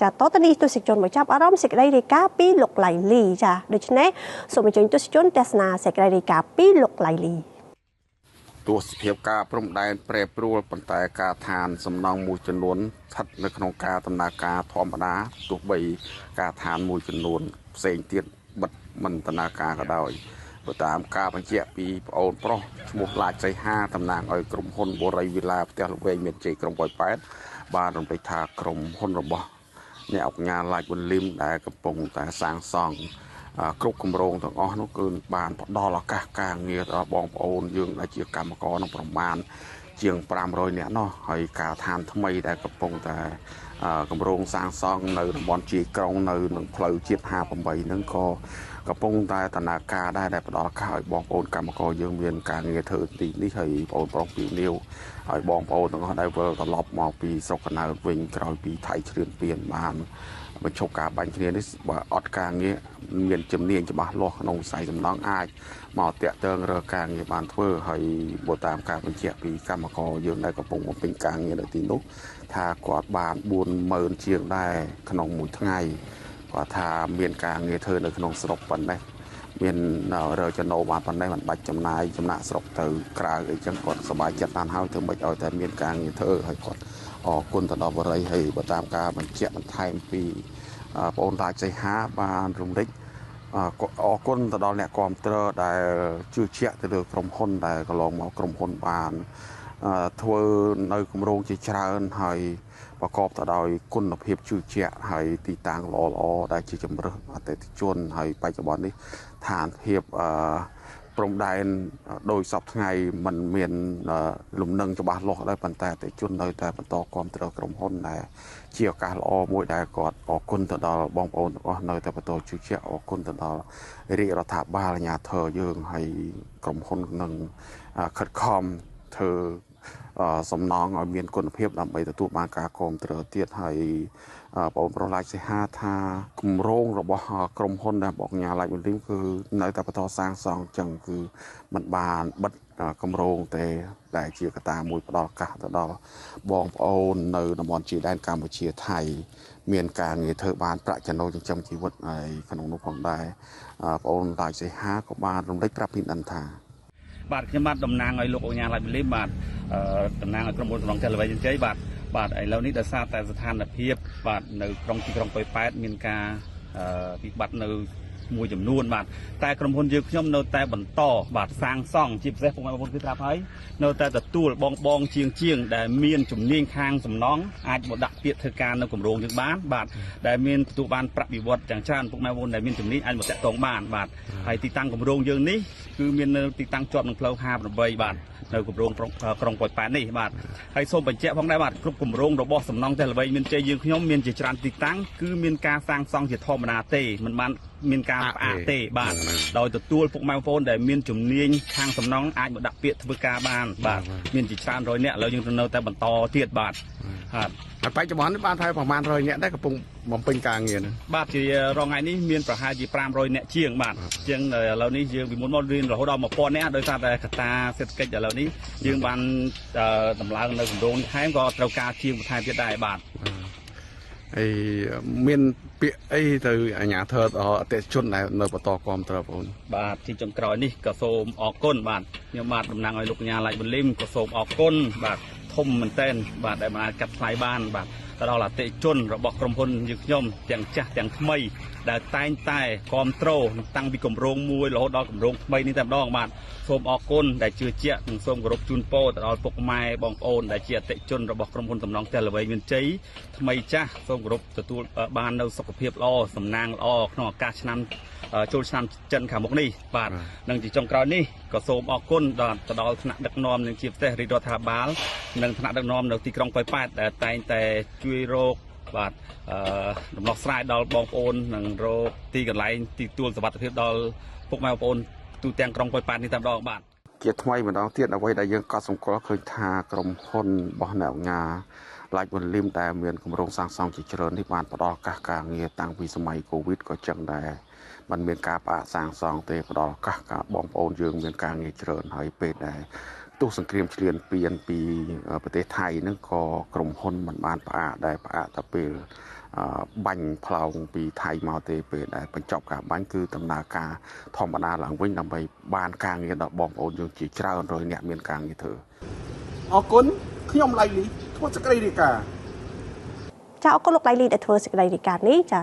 ចាតទៅនេះទស្សនិកជនមកចាប់អារម្មណ៍សេចក្តីរាយការណ៍ពីលោកឡៃលីចាដូច្នេះសូមអញ្ជើញទស្សនិកជនទស្សនាសេចក្តីរាយការណ៍ពីលោកឡៃលីទស្សនវិជ្ជាការព្រំដែនប្រែប្រួលប៉ុន្តែការឋានសំណង់មួយចំនួនស្ថិតនៅក្នុងការដំណើរការធម្មតាទោះបីការឋានមួយចំនួនផ្សេងទៀតបិទមិនដំណើរការក៏ដោយបើតាមការបញ្ជាក់ពីប្អូនប្រុសឈ្មោះឡាចសីហាតំណាងឲ្យក្រុមហ៊ុនបូរីវីឡាផ្ទះល្វែងមានជ័យក្រុងប៉ោយប៉ែតបានរំលេចថាក្រុមហ៊ុនរបស់អ្នកអង្គការឡាចវុនលឹមដែលកំពុងតែសាងសង់គ្រប់គម្រោងទាំងអស់នោះគឺបានផ្ដល់ឱកាសការងារដល់បងប្អូនយើងដែលជាកម្មករក្នុងប្រមាណជាង500នាក់នោះហើយការឋានថ្មីដែលកំពុងតែគម្រោងសាងសង់នៅតំបន់ជាយក្រុងនៅនឹងផ្លូវជាតិ58ហ្នឹងក៏កំពុងតែដំណើរការដែរដែលផ្ដល់ឱកាសឲ្យបងប្អូនកម្មករយើងមានការងារធ្វើទីនេះហើយបងប្អូនប្រុសពីនីវហើយបងប្អូនទាំងអស់ដែលវិលត្រឡប់មកពីស្រុកកណ្ដាលវិញក្រោយពីថៃឈ្លានពានបានបញ្ឈប់ការបាញ់គ្នានេះបើអត់ការងារមានជំនាញច្បាស់លាស់ក្នុងវិស័យសំណង់អាចមកតាក់ទងរើការងារបានធ្វើហើយបើតាមការបញ្ជាក់ពីកម្មករយើងដែលកំពុងបំពេញការងារនៅទីនោះថាគាត់បាន40000ជាងដែរក្នុងមួយថ្ងៃគាត់ថាមានការងារធ្វើនៅក្នុងស្រុកប៉ុណ្ណេះមានរើចំណូលបានប៉ុណ្ណេះមិនបាច់ចំណាយចំណាក់ស្រុកទៅក្រៅអីចឹងគាត់សប្បាយចិត្តបានហើយធ្វើម៉េចឲ្យតែមានការងារធ្វើហើយគាត់អរគុណទៅដល់បរិយហើយបើតាមការបញ្ជាក់បន្ថែមពីបងអូនតាចសីហាបានរំលេចអរគុណទៅដល់អ្នកគ្រប់គ្រងដែលជឿជាក់ទៅលើក្រុមហ៊ុនដែលកន្លងមកក្រុមហ៊ុនបានធ្វើនៅគម្រោងជាច្រើនហើយប្រកបទៅដោយគុណភាពជឿជាក់ហើយទីតាំងល្អៗដែលជាជំរើសអតិថិជនហើយបច្ចុប្បន្ននេះឋានភាពព្រំដែនដោយសពថ្ងៃมันមានលំនឹងច្បាស់លាស់ដែរប៉ុន្តែអតិថិជននៅតែបន្តគាំទ្រក្រុមហ៊ុនដែលជាឱកាសល្អមួយដែលគាត់អរគុណទៅដល់បងប្អូនទាំងអស់នៅតែបន្តជឿជាក់អរគុណទៅដល់រាជរដ្ឋាភិបាលអាជ្ញាធរយើងហើយក្រុមហ៊ុននឹងខិតខំធ្វើសំណងឲ្យមានគុណភាពដើម្បីទទួលបានការគាំទ្រទៀតហើយបងប្រុសឡាចសីហាថាគម្រោងរបស់ក្រុមហ៊ុនដែលបងញ៉ាឡាចវុនលឹមគឺនៅតែបន្តសាងសង់ចឹងគឺมันបានបិទគម្រោងទេដែលជាកត្តាមួយផ្ដល់ឱកាសទៅដល់បងប្អូននៅតំបន់ជាដែនកម្ពុជាថៃមានការងារធ្វើបានប្រាក់ចំណូលចិញ្ចឹមជីវិតហើយក្នុងនោះផងដែរបងអូនឡាចសីហាក៏បានរំលេចប្រាប់ពីដឹងថាបាទខ្ញុំបាទតំណាងឲ្យលោកអញ្ញាឡាចវុនលឹមបាទតំណាងឲ្យក្រុមហ៊ុនសំណង់ផ្ទះល្វែងជ័យបាទឥឡូវនេះដោយសារតែស្ថានភាពបាទនៅក្នុងទីក្រុងប៉ោយប៉ែតមានការវិបត្តិនៅមួយចំនួនបាទតែក្រុមហ៊ុនយើងខ្ញុំនៅតែបន្តបាទសាងសង់ជាពិសេសពុកម៉ែបងប្អូនគឺប្រាប់ហើយនៅតែទទួលបងជាងដែលមានជំនាញខាងសំណង់អាចមកដាក់ពាក្យធ្វើការនៅគម្រោងយើងបានបាទដែលមានទទួលបានប្រាក់បៀវត្សយ៉ាងច្រើនពុកម៉ែបងប្អូនដែលមានជំនាញអាចមកតាក់ទងបានបាទហើយទីតាំងគម្រោងយើងនេះគឺមាននៅទីតាំងជាប់នឹងផ្លូវ58បាទនៅគម្រោងក្រុងប៉ោយប៉ែតនេះបាទហើយសូមបញ្ជាក់ផងដែរបាទគ្រប់គម្រោងរបស់សំណង់ផ្ទះល្វែងមានជ័យយើងខ្ញុំមានជាច្រើនទីតាំងគឺមានការសាងសង់ជាធម្មតាទេមិនបានមានការផ្អាកទេបាទដោយទទួលពុកម៉ែបងប្អូនដែលមានជំនាញខាងសំណង់អាចមកដាក់ពាក្យធ្វើការបានបាទមានជាច្រើនរយនាក់ឥឡូវយើងនៅតែបន្តទៀតបាទហើយបច្ចុប្បន្ននេះបានថាប្រហែល100នាក់ដែរកំពុងបំពេញការងារហ្នឹងបាទជារងថ្ងៃនេះមានប្រហែលជា500នាក់ជាងបាទជាងឥឡូវនេះយើងពីមុនមករៀនរហូតដល់1000នាក់ដោយសារតែកត្តាសេដ្ឋកិច្ចឥឡូវនេះយើងបានតម្លើងនៅគម្រោងនេះថែមក៏ត្រូវការជាងបន្ថែមទៀតដែរបាទហើយមានពាក្យអីទៅអាជ្ញាធរអតិថិជនដែលនៅបន្តគាំទ្របងបាទជាចុងក្រោយនេះក៏សូមអរគុណបាទខ្ញុំបាទតំណាងឲ្យលោកកញ្ញាឡាចវុនលឹមក៏សូមអរគុណបាទធំមែនទែនបាទដែលបានកាត់ថ្លៃបានបាទទៅដល់អតិថិជនរបស់ក្រុមហ៊ុនយើងខ្ញុំទាំងចាស់ទាំងថ្មីដែលតែងតែគ្រប់គ្រងតាំងពីគម្រោងមួយរហូតដល់គម្រោងថ្មីនេះតែម្ដងបាទសូមអរគុណដែលជឿជាក់និងសូមគោរពជូនពរទៅដល់ពុកម៉ែបងប្អូនដែលជាអតិថិជនរបស់ក្រុមហ៊ុនសំណង់ផ្ទះល្វែងមានជ័យថ្មីចាស់សូមគោរពទទួលបាននៅសុខភាពល្អសំណាងល្អក្នុងឱកាសឆ្នាំចូលឆ្នាំចិនខាងមុខនេះបាទនិងជាចុងក្រោយនេះក៏សូមអរគុណដល់ថ្នាក់ដឹកនាំនិងជាពិសេសរាជរដ្ឋាភិបាលនិងថ្នាក់ដឹកនាំនៅទីក្រុងប៉ោយប៉ែតដែលតែងតែជួយរកបាទដំណោះស្រាយដល់បងប្អូននិងរកទីកន្លែងទីទួលសុវត្ថិភាពដល់ពុកម៉ែបងប្អូនទូទាំងក្រុងប៉ោយប៉ែតនេះតែម្ដងបាទជាថ្មីម្ដងទៀតអ្វីដែលយើងកត់សម្គាល់ឃើញថាក្រុមហ៊ុនរបស់អ្នកអង្គការឡាចវុនលឹមដែលមានគម្រោងសាងសង់ជាច្រើននេះបានផ្ដល់ឱកាសការងារតាំងពីសម័យកូវីដក៏ចឹងដែរมันមានការផ្អាកសាងសង់ទេផ្ដល់ឱកាសការបងប្អូនយើងមានការងារច្រើនហើយពេលដែលទោះសង្គ្រាមឈ្លានពានពីប្រទេសថៃហ្នឹងក៏ក្រុមហ៊ុនមិនបានផ្អាកដែរផ្អាកតែពេល បាញ់ផ្លោងពីថៃមកទេពេលដែលបញ្ចប់ការបាញ់គឺដំណើរការធម្មតាឡើងវិញដើម្បីបានការងារដល់បងប្អូនយើងជាច្រើនរយអ្នកមានការងារធ្វើអរគុណខ្ញុំឡៃលីធ្វើសេចក្តីរាយការណ៍ ចាអរគុណលោកឡៃលីដែលធ្វើសេចក្តីរាយការណ៍នេះចា